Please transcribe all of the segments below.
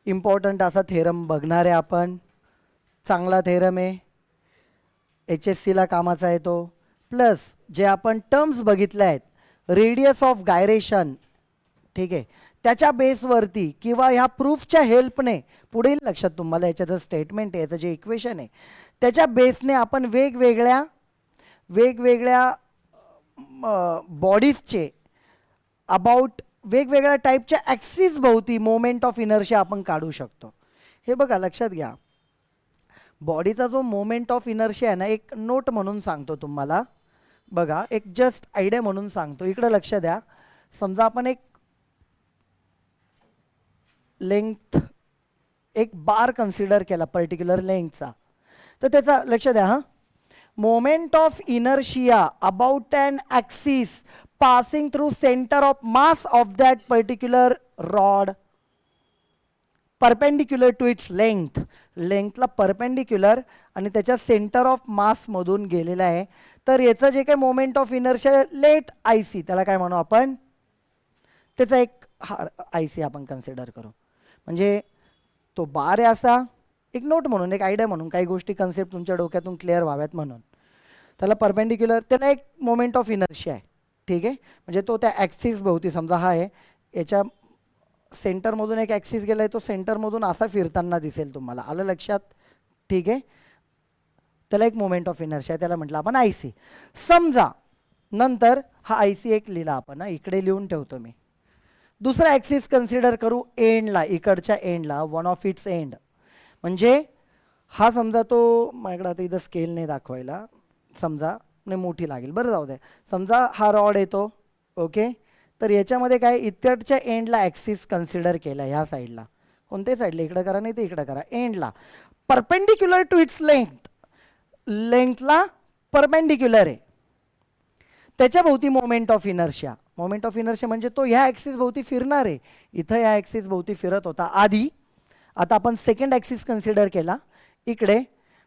Important असा theorem बघणार आहे आपण. चांगला थेरम आहे, HSCला कामाचा आहे तो. प्लस जे आपण टर्म्स बघितल्या आहेत, रेडियस ऑफ गायरेशन, ठीक आहे, त्याच्या बेसवरती किंवा ह्या प्रूफच्या हेल्पने पुढील लक्षात तुम्हाला याच्याचं स्टेटमेंट आहे, याचं जे इक्वेशन आहे त्याच्या बेसने आपण वेगवेगळ्या बॉडीजचे अबाउट वेगवेगळ्या टाईपच्या ॲक्सिस भोवती मोमेंट ऑफ इनर्शिया आपण काढू शकतो. हे बघा लक्षात घ्या, बॉडीचा जो मोमेंट ऑफ इनर्शिया आहे ना, एक नोट म्हणून सांगतो तुम्हाला. बघा, एक जस्ट आयडिया म्हणून सांगतो. इकडे लक्ष द्या. समजा आपण एक लेंथ, एक बार कन्सिडर केला पर्टिक्युलर लेंथचा, तर त्याचा लक्ष द्या हां, moment of inertia about an axis passing through centre of mass of that particular rod perpendicular to its length. लेंथला परपेंडिक्युलर आणि त्याच्या सेंटर ऑफ मासमधून गेलेला आहे. तर याचं जे काही moment of inertia, let IC, त्याला काय म्हणू आपण, त्याचा एक IC आपण कन्सिडर करू. म्हणजे तो बार आहे असा, एक नोट म्हणून, एक आयडिया म्हणून, काही गोष्टी कन्सेप्ट तुमच्या डोक्यातून क्लिअर व्हाव्यात म्हणून. त्याला परपेंडिक्युलर, त्याला एक मोमेंट ऑफ इनर्शिया आहे, ठीक आहे. म्हणजे तो त्या ॲक्सिस भोवती, समजा हा आहे, याच्या सेंटरमधून एक ॲक्सिस गेला आहे, तो सेंटरमधून असा फिरताना दिसेल तुम्हाला. आलं लक्षात, ठीक आहे. त्याला एक मोमेंट ऑफ इनर्शिया, त्याला म्हटलं आपण IC. समजा नंतर हा IC एक लिहिला आपण, इकडे लिहून ठेवतो मी. दुसरा ॲक्सिस कन्सिडर करू एंडला, इकडच्या एंडला, वन ऑफ इट्स एंड. म्हणजे हा समजा तो, माझ्याकडे आता इथं स्केल नाही दाखवायला, समजा नाही मोठी लागेल, बरं जाऊ दे. समजा हा रॉड येतो, ओके. तर याच्यामध्ये काय, इकडच्या एंडला ॲक्सिस कन्सिडर केला, ह्या साईडला, कोणत्याही साईडला, इकडं करा नाही तर इकडं करा, एंडला परपेंडिक्युलर टू इट्स लेंथ, लेंथला परपेंडिक्युलर आहे. त्याच्या भोवती moment of inertia, moment of inertia म्हणजे तो ह्या ॲक्सिस भोवती फिरणार आहे. इथं ह्या ॲक्सिस भोवती फिरत होता आधी, आता आपण सेकंड ॲक्सिस कन्सिडर केला इकडे.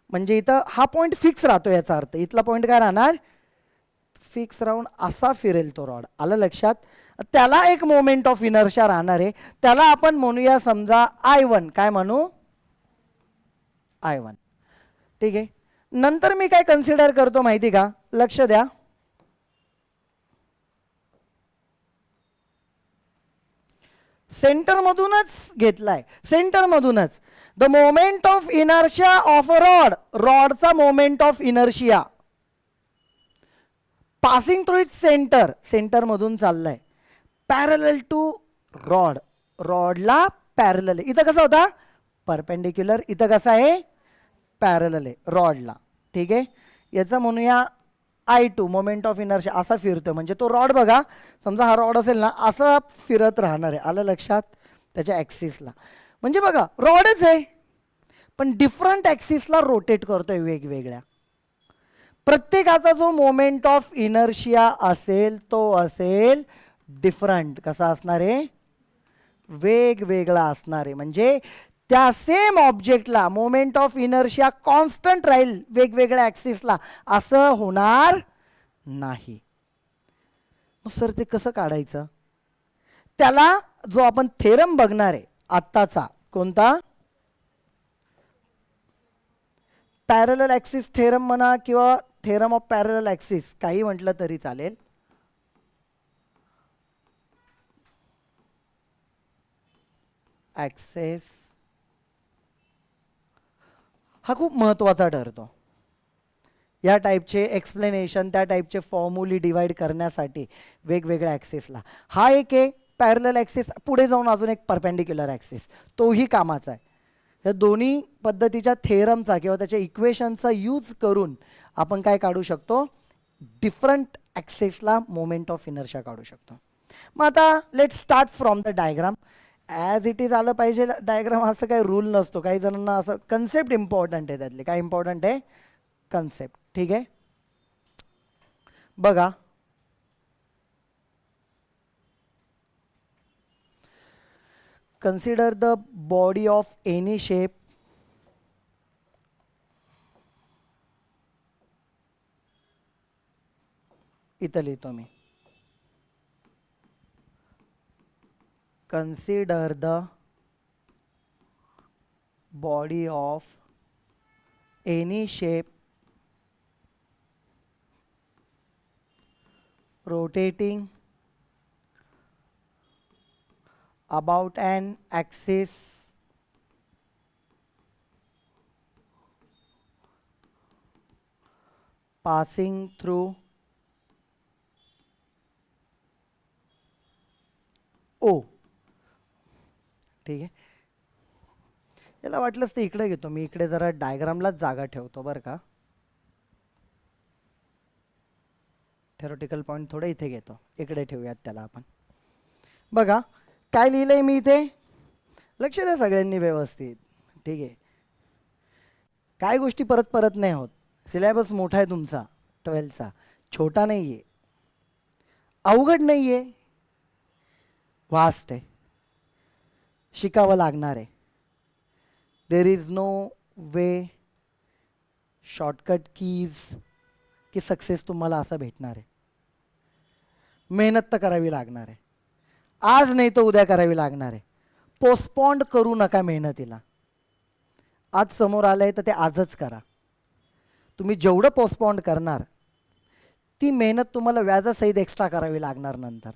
म्हणजे इथं हा पॉईंट फिक्स राहतो, याचा अर्थ इथला पॉईंट काय राहणार, फिक्स राहून असा फिरेल तो रॉड. आलं लक्षात. त्याला एक मोमेंट ऑफ इनर्शिया राहणार आहे, त्याला आपण म्हणूया समजा I1. काय म्हणू, I1, ठीक आहे. नंतर मी काय कन्सिडर करतो माहिती का, लक्ष द्या. सेंटरमधूनच घेतलाय, सेंटरमधूनच. The moment of inertia of a rod, रॉडचा moment of inertia passing through its centre, सेंटरमधून चाललाय, पॅरलल टू रॉड, रॉडला पॅरलल आहे. इथं कसा होता, परपेंडिक्युलर, इथं कसा आहे, पॅरलल आहे रॉडला, ठीक आहे. याचा म्हणूया I2, मोमेंट ऑफ इनर्शिया असा फिरतोय. म्हणजे तो रॉड बघा, समजा हा रॉड असेल ना, असा फिरत राहणार आहे. आलं लक्षात, त्याच्या ॲक्सिसला. म्हणजे बघा रॉडच आहे, पण डिफरंट ॲक्सिसला रोटेट करतोय वेगवेगळ्या. प्रत्येकाचा जो मोमेंट ऑफ इनर्शिया असेल तो असेल डिफरंट. कसा असणार आहे, वेगवेगळा असणार आहे. म्हणजे त्या सेम ऑब्जेक्टला मोमेंट ऑफ इनर्शिया कॉन्स्टंट राहील वेगवेगळ्या ॲक्सिसला, असं होणार नाही. मग सर ते कसं काढायचं, त्याला जो आपण थेरम बघणार आहे आत्ताचा, कोणता, पॅरलल ॲक्सिस थेरम म्हणा किंवा थेरम ऑफ पॅरलल ॲक्सिस, काही म्हटलं तरी चालेल. ॲक्सेस हा खूप महत्त्वाचा ठरतो. या टाईपचे एक्सप्लेनेशन, त्या टाईपचे फॉर्म्युली डिवाइड करण्यासाठी वेगवेगळ्या ॲक्सिसला. हा एक आहे पॅरलल ॲक्सिस, पुढे जाऊन अजून एक परपेंडिक्युलर ॲक्सिस, तोही कामाचा आहे. या दोन्ही पद्धतीच्या थेरमचा किंवा त्याच्या इक्वेशनचा यूज करून आपण काय काढू शकतो, डिफरंट ॲक्सिसला मोमेंट ऑफ इनर्शिया काढू शकतो. मग आता let start from the diagram. As it is आलं पाहिजे डायग्राम, असं काही रूल नसतो. काही जणांना असं कन्सेप्ट इम्पॉर्टंट आहे, त्यातले काय इम्पॉर्टंट आहे, कन्सेप्ट, ठीक आहे. बघा consider the body of any shape इथं लिहितो मी. consider the body of any shape rotating about an axis passing through O. ठीक आहे, याला वाटलंच ते इकडे घेतो मी, इकडे जरा डायग्रामलाच जागा ठेवतो बरं का. थेरोटिकल पॉईंट थोडं इथे घेतो, इकडे ठेवूयात त्याला आपण. बघा काय लिहिलंय मी इथे, लक्ष द्या सगळ्यांनी व्यवस्थित. ठीक आहे, काय गोष्टी परत परत नाही होत. सिलेबस मोठा आहे तुमचा 12चा, छोटा नाही आहे, अवघड नाही आहे, वास्ट आहे, शिकावं लागणार आहे. There is no way shortcut keys की सक्सेस तुम्हाला असं भेटणार आहे. मेहनत तर करावी लागणार आहे, आज नाही तर उद्या करावी लागणार आहे. पोस्टपोंड करू नका मेहनतीला. आज समोर आलंय तर ते आजच करा. तुम्ही जेवढं पोस्टपोंड करणार ती मेहनत तुम्हाला व्याजासहित एक्स्ट्रा करावी लागणार, नंतर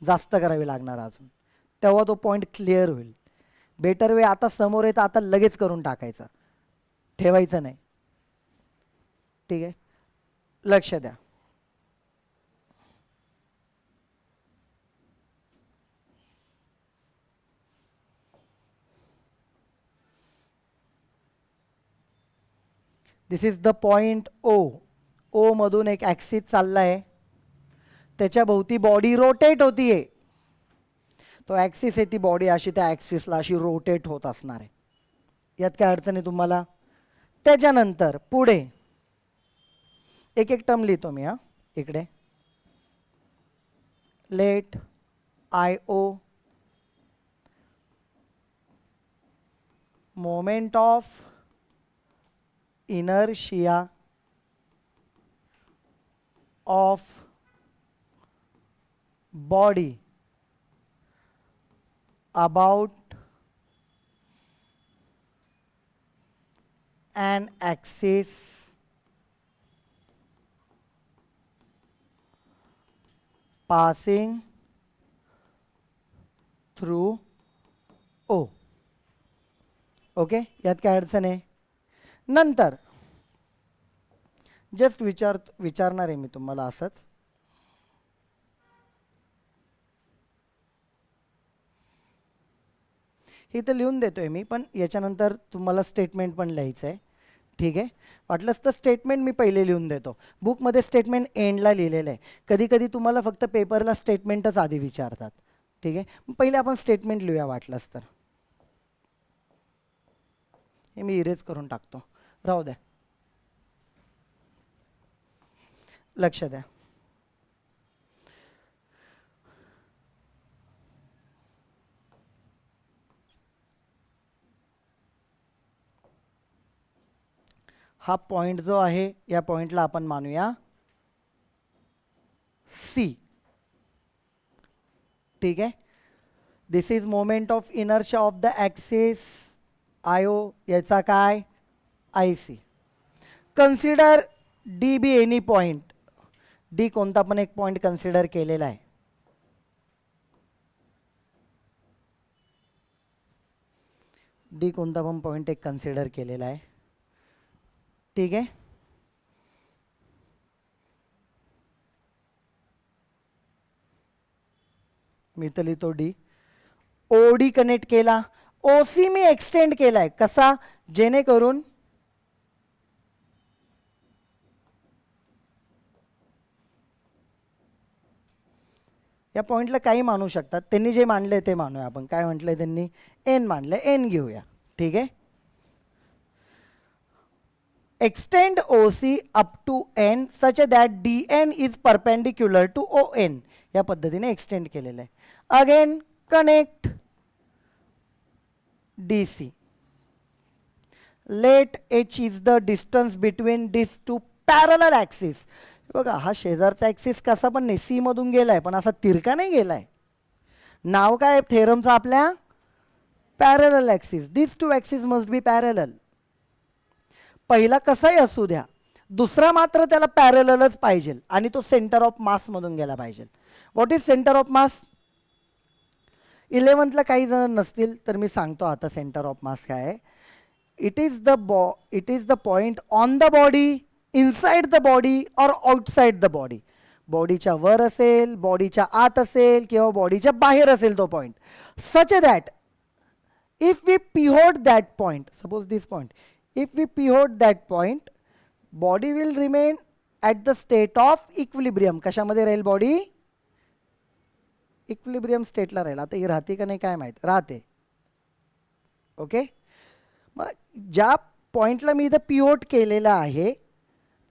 जास्त करावी लागणार अजून, तेव्हा तो पॉईंट क्लिअर होईल. बेटर वे आता समोर येतं आता लगेच करून टाकायचं, ठेवायचं नाही. ठीक आहे, लक्ष द्या. दिस is the point O. O मधून एक ॲक्सिस चालला आहे, त्याच्या भोवती बॉडी रोटेट होतीये. तो ॲक्सिस आहे, ती बॉडी अशी त्या ॲक्सिसला अशी रोटेट होत असणार आहे. यात काय अडचण आहे तुम्हाला. त्याच्यानंतर पुढे एक एक टर्म लिहितो मी. इकडे let I O moment of inertia of body about an axis passing through O. Okay, यात काय अडचण आहे. नंतर जस्ट विचारणार आहे मी तुम्हाला असंच. हे तर लिहून देतोय मी, पण याच्यानंतर तुम्हाला स्टेटमेंट पण लिहायचं आहे. ठीक आहे, वाटलंच तर स्टेटमेंट मी पहिले लिहून देतो. बुकमध्ये स्टेटमेंट एंडला लिहिलेलं आहे. कधी कधी तुम्हाला फक्त पेपरला स्टेटमेंटच आधी विचारतात. ठीक आहे, पहिले आपण स्टेटमेंट लिहूया वाटलंच तर. हे मी इरेज करून टाकतो, राहू द्या. लक्ष द्या. हा पॉइंट जो आहे या पॉइंटला आपण मानूया सी. ठीक आहे, this is moment of inertia of the axis आयो, याचा काय I C. Consider D be any point. D कोणता पण एक पॉइंट कन्सिडर केलेला आहे. डी कोणता पण पॉइंट एक कन्सिडर केलेला आहे. ठीक आहे, मी तर लिहितो डी. ओ डी कनेक्ट केला, ओ सी मी एक्सटेंड केलाय. कसा, जेणेकरून या पॉइंटला काही मानू शकतात. त्यांनी जे मानले ते मानूया आपण. काय म्हटलंय त्यांनी, एन मानलंय, एन घेऊया. ठीक आहे, extend O C up to N such that D N is perpendicular to O N. या पद्धतीने एक्सटेंड केलेलं आहे. Again connect D C. Let H is the distance between this two parallel axis. बघा हा शेजारचा ॲक्सिस कसा पण नाही, सी मधून गेलाय पण असा तिरका नाही गेलाय. नाव काय थेरमचं आपल्या? Parallel axis. This two axis must be parallel. पहिला कसाही असू द्या, दुसरा मात्र त्याला पॅरललच पाहिजे आणि तो सेंटर ऑफ मासमधून गेला पाहिजे. What is centre of mass? 11thला काही जण नसतील तर मी सांगतो आता सेंटर ऑफ मास काय आहे. It is the point on the body, inside the body और आउटसाइड द बॉडी. बॉडीच्या वर असेल, बॉडीच्या आत असेल किंवा बॉडीच्या बाहेर असेल तो point. Such that if we pivot that point, suppose this point, if we pivot that point, body will remain at the state of equilibrium. कशामध्ये राहील बॉडी? इक्विलिब्रियम स्टेटला राहील. आता ही राहते का नाही काय माहीत, राहते. ओके. मग ज्या पॉईंटला मी इथं पिओट केलेलं आहे,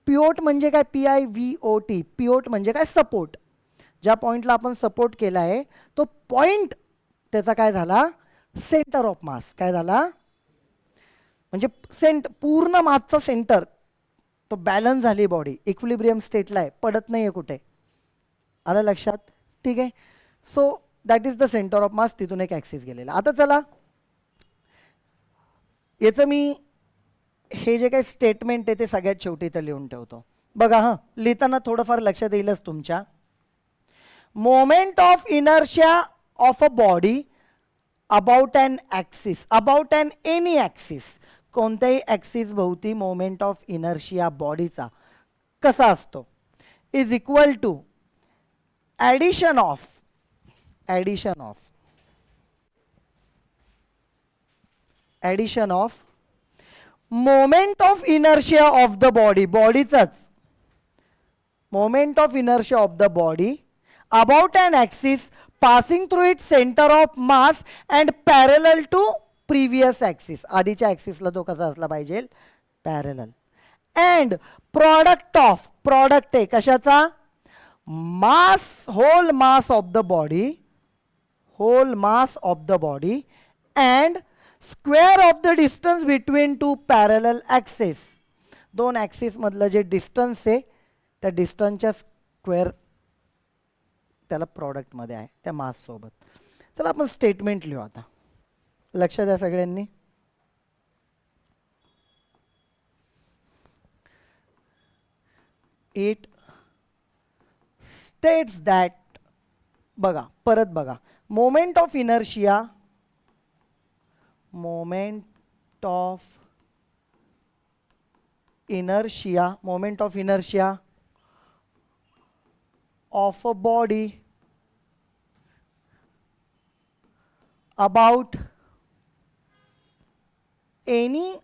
पिओट म्हणजे काय? PIVOT. पिओट म्हणजे काय? सपोर्ट. ज्या पॉईंटला आपण सपोर्ट केला आहे तो पॉईंट त्याचा काय झाला? सेंटर ऑफ मास. काय झाला? म्हणजे पूर्ण मासचा सेंटर तो बॅलन्स झाली बॉडी, इक्विलिब्रियम स्टेटला आहे, पडत नाही आहे कुठे. आलं लक्षात? ठीक आहे. So that is the centre of मास. तिथून एक ॲक्सिस गेलेला. आता चला याचं मी हे जे काही स्टेटमेंट आहे ते सगळ्यात शेवटी इथं लिहून ठेवतो. बघा, हां, लिहिताना थोडंफार लक्षात येईलच तुमच्या. Moment of inertia of a body about an axis, about an any axis, कोणत्याही ॲक्सिस भोवती मोमेंट ऑफ इनर्शिया बॉडीचा कसा असतो, is equal to addition of moment of inertia of the body, बॉडीचाच moment of inertia of the body about an axis passing through it centre of mass and parallel to previous axis. आधीच्या ॲक्सिसला तो कसा असला पाहिजे? Parallel. And product आहे कशाचा? Mass, whole mass of the body and square of the distance between two parallel axis. दोन axis मधलं जे डिस्टन्स आहे त्या डिस्टन्सच्या स्क्वेअर त्याला प्रॉडक्टमध्ये आहे त्या मास सोबत. चला आपण स्टेटमेंट लिहू आता. लक्ष द्या सगळ्यांनी. इट स्टेट्स दॅट, बघा परत बघा, moment of inertia of a body about any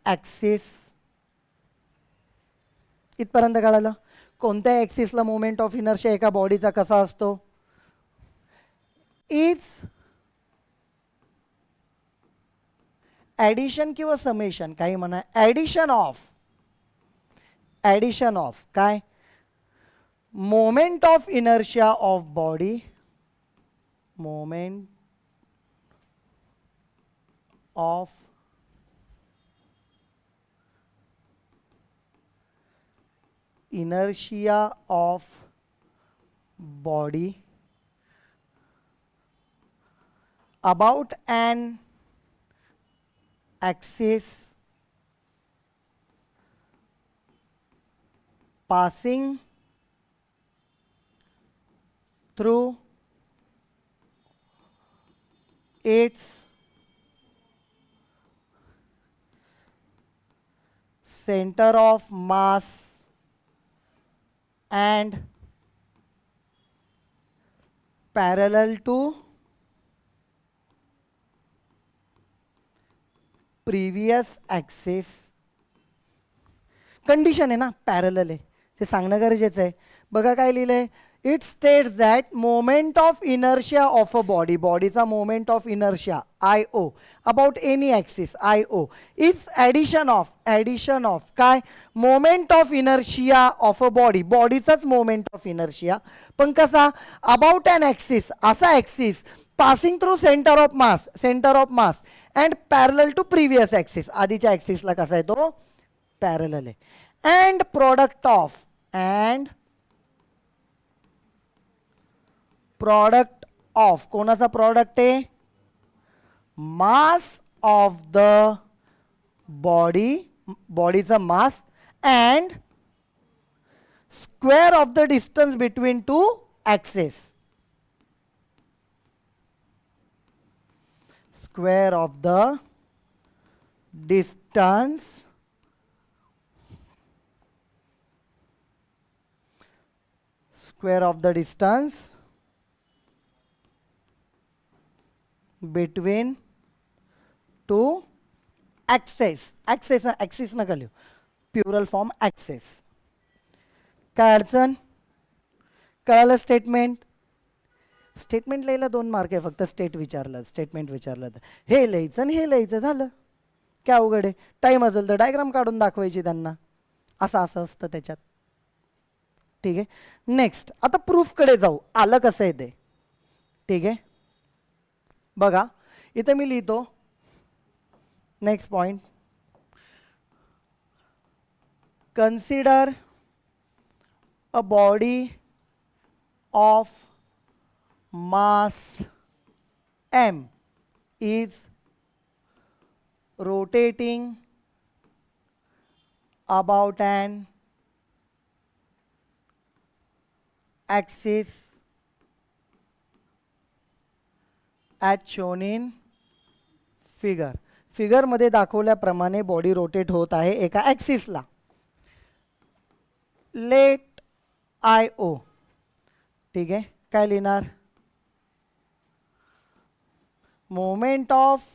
axis. इथपर्यंत कळालं? कोणत्या ॲक्सिसला मोमेंट ऑफ इनर्शिया एका बॉडीचा कसा असतो? इज ॲडिशन किंवा समेशन, काही म्हणा, ॲडिशन ऑफ काय? Moment of inertia of body, moment of inertia of body about an axis passing through its center of mass and parallel to previous axis. Condition आहे ना, पॅरलल आहे, ते सांगणं गरजेचं आहे. बघा काय लिहिलंय? It states that moment of inertia of a body, बॉडीचा moment of inertia IO about any axis IO is addition of काय? Moment of inertia of a body, बॉडीचाच मोमेंट ऑफ इनर्शिया, पण कसा? अबाउट अन ॲक्सिस, असा axis passing through centre of mass and parallel to previous axis. आधीच्या ॲक्सिसला कसा आहे तो? पॅरलल आहे. And product of product of, कोणाचा प्रॉडक्ट आहे, मास ऑफ द बॉडी, बॉडीचा mass, and square of the distance between two axes, square of the distance square of the distance between two axes, axis नका लिहू, plural form access. काय अडचण, कळालं statement. Statement लिहायला 2 mark आहे फक्त, statement विचारलं तर हे लिहायचं आणि हे लिहायचं, झालं. काय अवघड आहे, टाईम असेल तर डायग्राम काढून दाखवायची त्यांना, असं असतं त्याच्यात. ठीक आहे, नेक्स्ट आता प्रूफकडे जाऊ, आलं कसं आहे ते. ठीक आहे, बघा इथे मी लिहितो next point, consider a body of mass m is rotating about an axis as shown in figure. Figure मध्ये दाखवल्याप्रमाणे बॉडी रोटेट होत आहे एका ॲक्सिसला. लेट आय ओ. ठीक आहे, काय लिहिणार, moment of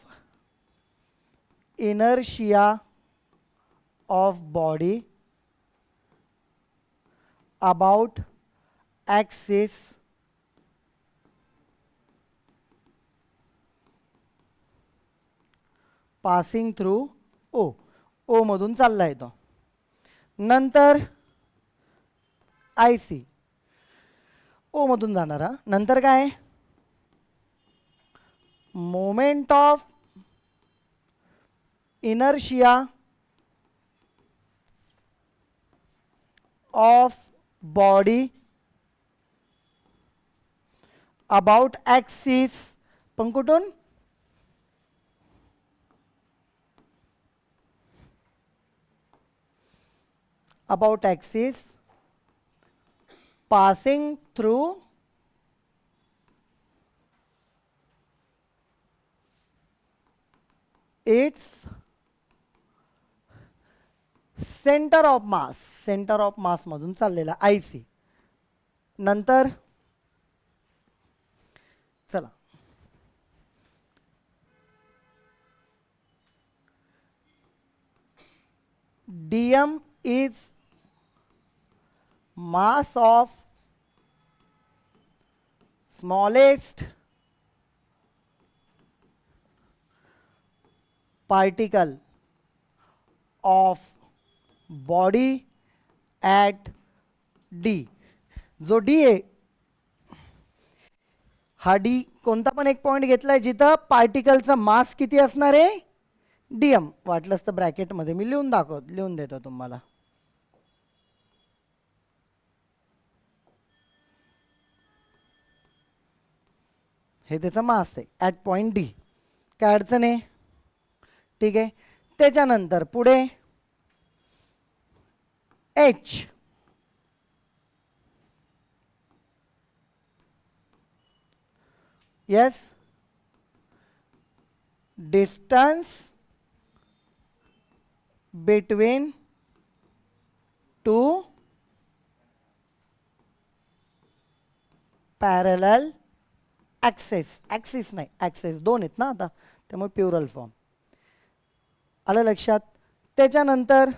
inertia of body about axis passing through O. O मधून चाललाय तो. नंतर आय सी, ओ मधून जाणार. नंतर काय, moment of inertia of body about axis, पण कुठून, about axis passing through its center of mass, center of mass मधून चाललेला आय सी. नंतर चला dm is mass of smallest particle of body at d. जो d आहे, हा d कोणता पण एक पॉइंट घेतलाय जिथं पार्टिकलचा मास किती असणार आहे, dm. वाटलंच तर ब्रॅकेटमध्ये मी लिहून देतो तुम्हाला. हे त्याचा मास आहे ॲट पॉइंट डी. काय अडचण आहे, ठीक आहे. त्याच्यानंतर पुढे H, yes, distance between two parallel axis नाही, ॲक्सेस 2 आहेत ना आता, त्यामुळे प्युरल फॉर्म. आलं लक्षात. त्याच्यानंतर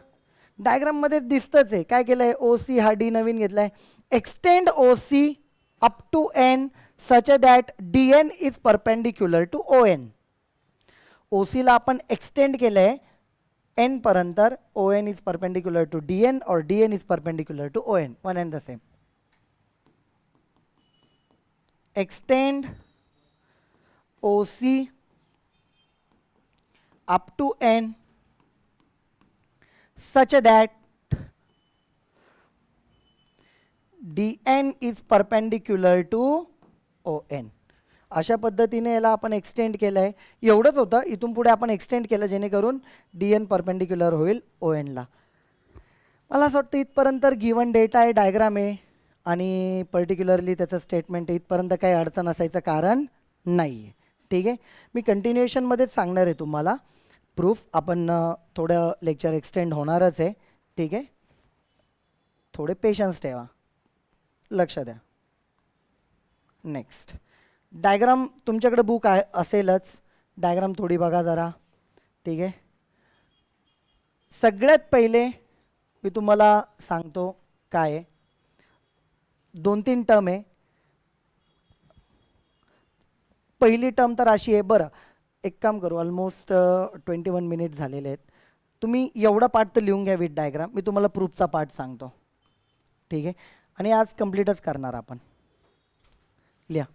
डायग्राममध्ये दिसतंच आहे काय केलं आहे, ओ सी हा डी नवीन घेतला आहे. Extend O C up to N such that D N is perpendicular to O N. O सीला आपण एक्सटेंड केलं आहे एन पर्यंत, O N is perpendicular to D N और D N is perpendicular to O N, one and the same. Extend OC up to N such that DN is perpendicular to O N. अशा पद्धतीने याला आपण extend केलं आहे. एवढंच होतं, इथून पुढे आपण एक्सटेंड केलं जेणेकरून डी एन परपेंडिक्युलर होईल ओ एनला. मला असं वाटतं इथपर्यंत गिवन डेटा आहे, डायग्राम आहे आणि पर्टिक्युलरली त्याचं स्टेटमेंट आहे, इथपर्यंत काही अडचण असायचं कारण नाही आहे. ठीक आहे, मी कंटिन्युएशनमध्येच सांगणार आहे तुम्हाला प्रूफ. आपण थोडं लेक्चर एक्सटेंड होणारच आहे. ठीक आहे, थोडे पेशन्स ठेवा, लक्ष द्या. नेक्स्ट डायग्राम तुमच्याकडे बुक आहे असेलच, डायग्राम थोडी बघा जरा. ठीक आहे, सगळ्यात पहिले मी तुम्हाला सांगतो काय आहे. 2-3 टर्म आहे. पहिली टर्म तर अशी आहे. बरं, एक काम करू, ऑलमोस्ट 21 मिनिट झालेले आहेत. तुम्ही एवढा पार्ट तर लिहून घ्या विथ डायग्राम. मी तुम्हाला प्रूफचा पार्ट सांगतो. ठीक आहे, आणि आज कंप्लीटच करणार आपण. लिहा.